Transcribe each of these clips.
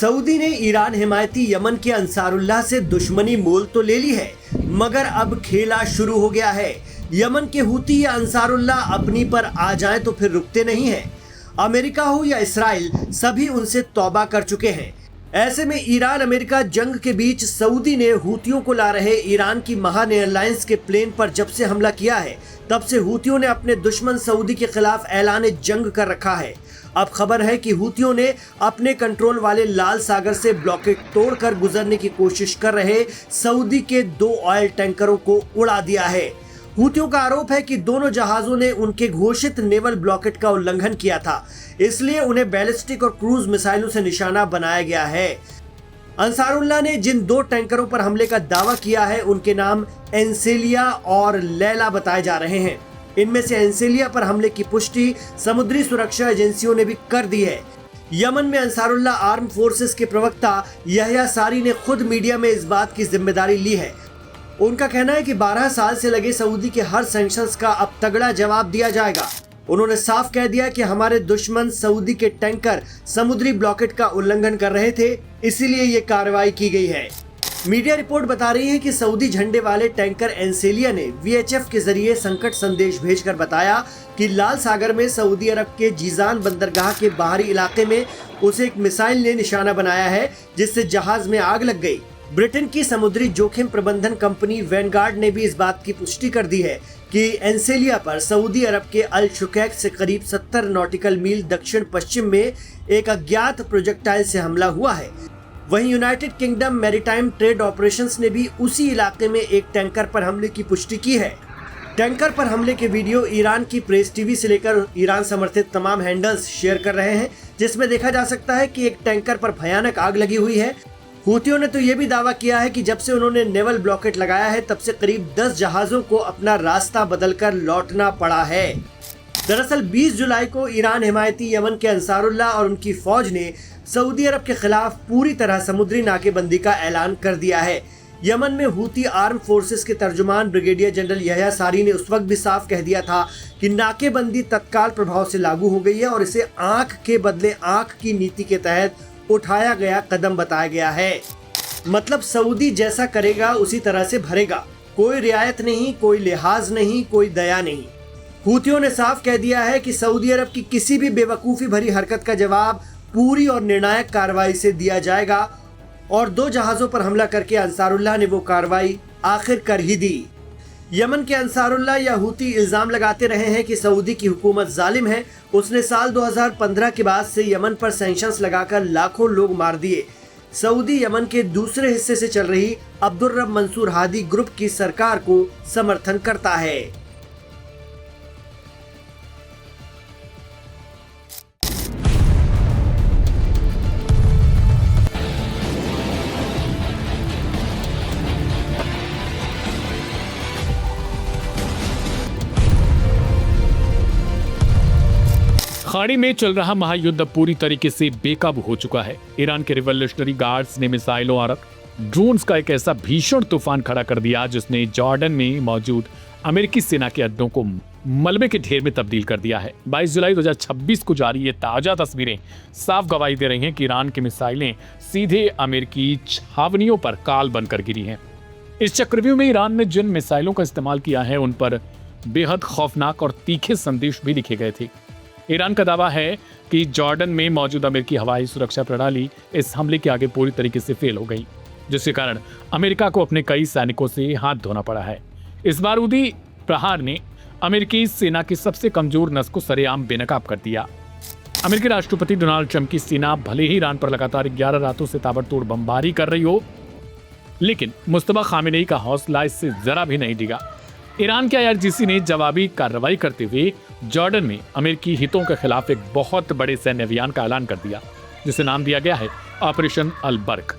Saudi ने Iran हिमायती Yemen के Ansarullah से दुश्मनी मोल तो ले ली है, मगर अब खेला शुरू हो गया है। यमन के हूती या अंसारुल्लाह अपनी पर आ जाए तो फिर रुकते नहीं हैं। अमेरिका हो या इसराइल, सभी उनसे तौबा कर चुके हैं। ऐसे में ईरान अमेरिका जंग के बीच सऊदी ने हूतियों को ला रहे ईरान की महान एयरलाइंस के प्लेन पर जब से हमला किया है, तब से हूतियों ने अपने दुश्मन सऊदी के खिलाफ ऐलान जंग कर रखा है। अब खबर है कि हूतियों ने अपने कंट्रोल वाले लाल सागर से ब्लॉकेट तोड़कर गुजरने की कोशिश कर रहे सऊदी के 2 ऑयल टैंकरों को उड़ा दिया है। हूतियों का आरोप है कि दोनों जहाजों ने उनके घोषित नेवल ब्लॉकेट का उल्लंघन किया था, इसलिए उन्हें बैलिस्टिक और क्रूज मिसाइलों से निशाना बनाया गया है। अंसारुल्लाह ने जिन 2 टैंकरों पर हमले का दावा किया है, उनके नाम एंसेलिया और लैला बताए जा रहे हैं। इनमें से एंसेलिया पर हमले की पुष्टि समुद्री सुरक्षा एजेंसियों ने भी कर दी है। यमन में अंसारुल्लाह आर्म फोर्सेस के प्रवक्ता यहया सारी ने खुद मीडिया में इस बात की जिम्मेदारी ली है। उनका कहना है कि 12 साल से लगे सऊदी के हर सैंक्शंस का अब तगड़ा जवाब दिया जाएगा। उन्होंने साफ कह दिया कि हमारे दुश्मन सऊदी के टैंकर समुद्री ब्लॉकेट का उल्लंघन कर रहे थे, इसीलिए ये कार्रवाई की गई है। मीडिया रिपोर्ट बता रही है कि सऊदी झंडे वाले टैंकर एंसेलिया ने VHF के जरिए संकट संदेश भेजकर बताया कि लाल सागर में सऊदी अरब के जीजान बंदरगाह के बाहरी इलाके में उसे एक मिसाइल ने निशाना बनाया है, जिससे जहाज में आग लग गई। ब्रिटेन की समुद्री जोखिम प्रबंधन कंपनी वैनगार्ड ने भी इस बात की पुष्टि कर दी है कि एंसेलिया पर सऊदी अरब के अल शुकैक से करीब 70 नॉटिकल मील दक्षिण पश्चिम में एक अज्ञात प्रोजेक्टाइल से हमला हुआ है। वहीं United kingdom maritime trade operations ने भी उसी इलाके में एक टैंकर पर हमले की पुष्टि की है। टैंकर पर हमले के वीडियो ईरान की प्रेस टीवी से लेकर ईरान समर्थित तमाम हैंडल्स शेयर कर रहे हैं, जिसमें देखा जा सकता है कि एक टैंकर पर भयानक आग लगी हुई है। हूतियों ने तो ये भी दावा किया है कि जब से उन्होंने नेवल ब्लॉकेट लगाया है, तब से करीब 10 जहाजों को अपना रास्ता बदलकर लौटना पड़ा है। दरअसल 20 जुलाई को ईरान हिमायती यमन के अंसारुल्लाह और उनकी फौज ने सऊदी अरब के खिलाफ पूरी तरह समुद्री नाकेबंदी का ऐलान कर दिया है। यमन में हूती आर्म फोर्सेस के तर्जुमान ब्रिगेडियर जनरल यहया सारी ने उस वक्त भी साफ कह दिया था कि नाकेबंदी तत्काल प्रभाव से लागू हो गई है और इसे आंख के बदले आंख की नीति के तहत उठाया गया कदम बताया गया है। मतलब सऊदी जैसा करेगा उसी तरह से भरेगा, कोई रियायत नहीं, कोई लिहाज नहीं, कोई दया नहीं। हूतियों ने साफ कह दिया है कि सऊदी अरब की किसी भी बेवकूफ़ी भरी हरकत का जवाब पूरी और निर्णायक कार्रवाई से दिया जाएगा, और 2 जहाज़ों पर हमला करके अंसारुल्लाह ने वो कार्रवाई आखिर कर ही दी। यमन के अंसारुल्लाह या हूती इल्ज़ाम लगाते रहे हैं कि सऊदी की हुकूमत जालिम है। उसने साल 2015 के बाद से यमन पर सैंक्शंस लगाकर लाखों लोग मार दिए। सऊदी यमन के दूसरे हिस्से से चल रही अब्दुर्रब मंसूर हादी ग्रुप की सरकार को समर्थन करता है। खाड़ी में चल रहा महायुद्ध पूरी तरीके से बेकाबू हो चुका है। ईरान के रिवॉल्यूशनरी गार्ड्स ने मिसाइलों और ड्रोन्स का एक ऐसा भीषण तूफान खड़ा कर दिया जिसने जॉर्डन में मौजूद अमेरिकी सेना के अड्डों को मलबे के ढेर में तब्दील कर दिया है। 22 जुलाई 2026 को जारी ये ताजा तस्वीरें साफ गवाही दे रही हैं कि ईरान की मिसाइलें सीधे अमेरिकी छावनियों पर काल बनकर गिरी हैं। इस चक्रव्यूह में ईरान ने जिन मिसाइलों का इस्तेमाल किया है, उन पर बेहद खौफनाक और तीखे संदेश भी लिखे गए थे। ईरान का दावा है कि जॉर्डन में मौजूद अमेरिकी हवाई सुरक्षा प्रणाली इस हमले के आगे पूरी तरीके से फेल हो गई, जिसके कारण अमेरिका को अपने कई सैनिकों से हाथ धोना पड़ा है। इस बारूदी प्रहार ने अमेरिकी सेना की सबसे कमजोर नस को सरेआम बेनकाब कर दिया। अमेरिकी राष्ट्रपति डोनाल्ड ट्रंप की सेना भले ही ईरान पर लगातार 11 रातों से ताबड़तोड़ बमबारी कर रही हो, लेकिन मुस्तफा खामेनेई का हौसला इससे जरा भी नहीं डिगा। ईरान के IRGC ने जवाबी कार्रवाई करते हुए जॉर्डन में अमेरिकी हितों के खिलाफ एक बहुत बड़े सैन्य अभियान का ऐलान कर दिया, जिसे नाम दिया गया है ऑपरेशन अल बर्क।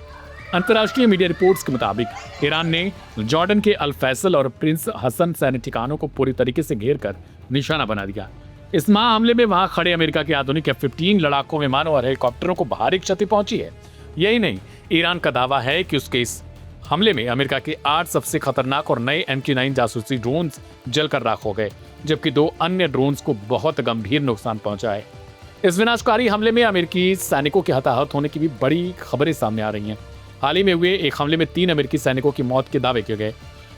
अंतर्राष्ट्रीय मीडिया रिपोर्ट्स के मुताबिक ईरान ने जॉर्डन के अल फैसल और प्रिंस हसन सैन्य ठिकानों को पूरी तरीके से घेर कर निशाना बना दिया। इस महा हमले में वहां खड़े अमेरिका के आधुनिक F-15 लड़ाकू विमानों और हेलीकॉप्टरों को भारी क्षति पहुंची है। यही नहीं, ईरान का दावा है कि उसके इस हमले में अमेरिका के 8 सबसे खतरनाक और नए MQ-9 जासूसी ड्रोन्स जलकर राख हो गए, जबकि 2 अन्य ड्रोन्स को बहुत गंभीर नुकसान पहुंचा है। इस विनाशकारी हमले में अमेरिकी सैनिकों के हताहत होने की भी बड़ी खबरें सामने आ रही हैं। हाल ही में हुए एक हमले में 3 अमेरिकी सैनिकों की मौत के दावे किए गए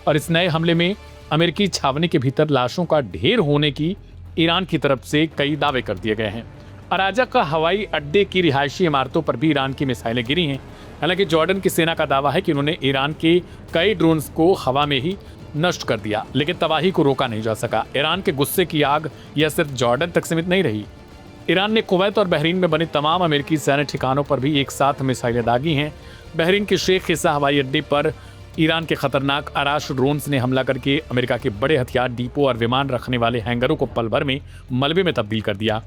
और इस नए हमले में अमेरिकी छावनी के भीतर लाशों का ढेर होने की ईरान की तरफ से कई दावे कर दिए गए हैं। अराजक का हवाई अड्डे की रिहायशी इमारतों पर भी ईरान की मिसाइलें गिरी हैं। हालांकि जॉर्डन की सेना का दावा है कि उन्होंने ईरान के कई ड्रोन्स को हवा में ही नष्ट कर दिया, लेकिन तबाही को रोका नहीं जा सका। ईरान के गुस्से की आग यह सिर्फ जॉर्डन तक सीमित नहीं रही। ईरान ने कुवैत और बहरीन में बने तमाम अमेरिकी सैन्य ठिकानों पर भी एक साथ मिसाइलें दागी हैं। बहरीन के शेख हिस्सा हवाई अड्डे पर ईरान के खतरनाक आराश ड्रोन्स ने हमला करके अमेरिका के बड़े हथियार डिपो और विमान रखने वाले हैंगरों को पल भर में मलबे में तब्दील कर दिया।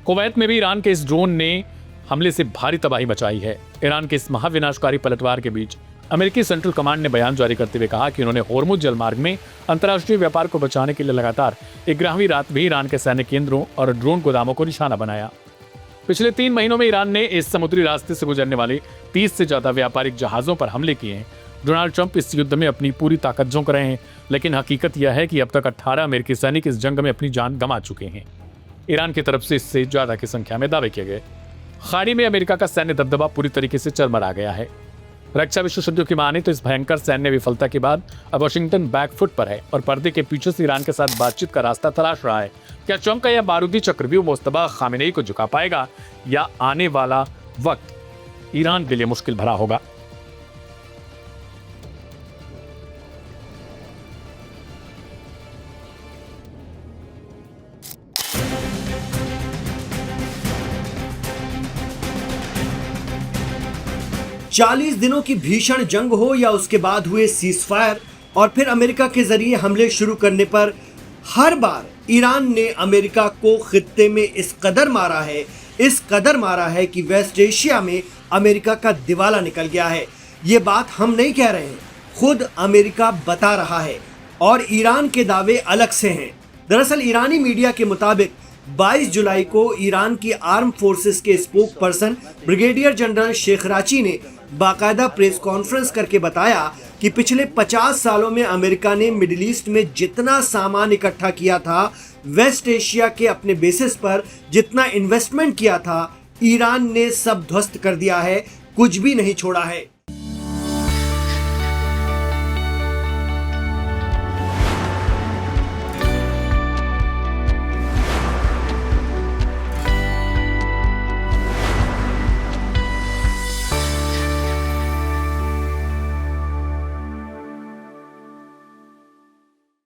कुवैत में भी ईरान के इस ड्रोन ने हमले से भारी तबाही मचाई है। ईरान के इस महाविनाशकारी पलटवार के बीच अमेरिकी सेंट्रल कमांड ने बयान जारी करते हुए कहा कि उन्होंने होर्मुज जलमार्ग में अंतर्राष्ट्रीय व्यापार को बचाने के लिए लगातार 11वीं रात भी ईरान के सैन्य केंद्रों और ड्रोन गोदामों को निशाना बनाया। पिछले 3 महीनों में ईरान ने इस समुद्री रास्ते से गुजरने वाले 30 से ज्यादा व्यापारिक जहाजों पर हमले किए हैं। डोनाल्ड ट्रंप इस युद्ध में अपनी पूरी ताकत झोंक रहे हैं, लेकिन हकीकत यह है कि अब तक 18 अमेरिकी सैनिक इस जंग में अपनी जान गंवा चुके हैं। ईरान की तरफ से इससे ज्यादा की संख्या में दावे किए गए। खाड़ी में अमेरिका का सैन्य दबदबा पूरी तरीके से चरमरा गया है। रक्षा विशेषज्ञों की माने तो इस भयंकर सैन्य विफलता के बाद अब वाशिंगटन बैकफुट पर है और पर्दे के पीछे से ईरान के साथ बातचीत का रास्ता तलाश रहा है। क्या ट्रंप का यह बारूदी चक्रव्यूह मुस्तबा खामेनेई को झुका पाएगा या आने वाला वक्त ईरान के लिए मुश्किल भरा होगा? चालीस दिनों की भीषण जंग हो या उसके बाद हुए सीजफायर और फिर अमेरिका के जरिए हमले शुरू करने पर हर बार ईरान ने अमेरिका को खित्ते में इस कदर मारा है कि वेस्ट एशिया में अमेरिका का दिवाला निकल गया है। ये बात हम नहीं कह रहे हैं, खुद अमेरिका बता रहा है और ईरान के दावे अलग से हैं। दरअसल ईरानी मीडिया के मुताबिक 22 जुलाई को ईरान की आर्म फोर्सेस के स्पोक पर्सन ब्रिगेडियर जनरल शेखराची ने बाकायदा प्रेस कॉन्फ्रेंस करके बताया कि पिछले 50 सालों में अमेरिका ने मिडिल ईस्ट में जितना सामान इकट्ठा किया था, वेस्ट एशिया के अपने बेसिस पर जितना इन्वेस्टमेंट किया था, ईरान ने सब ध्वस्त कर दिया है, कुछ भी नहीं छोड़ा है।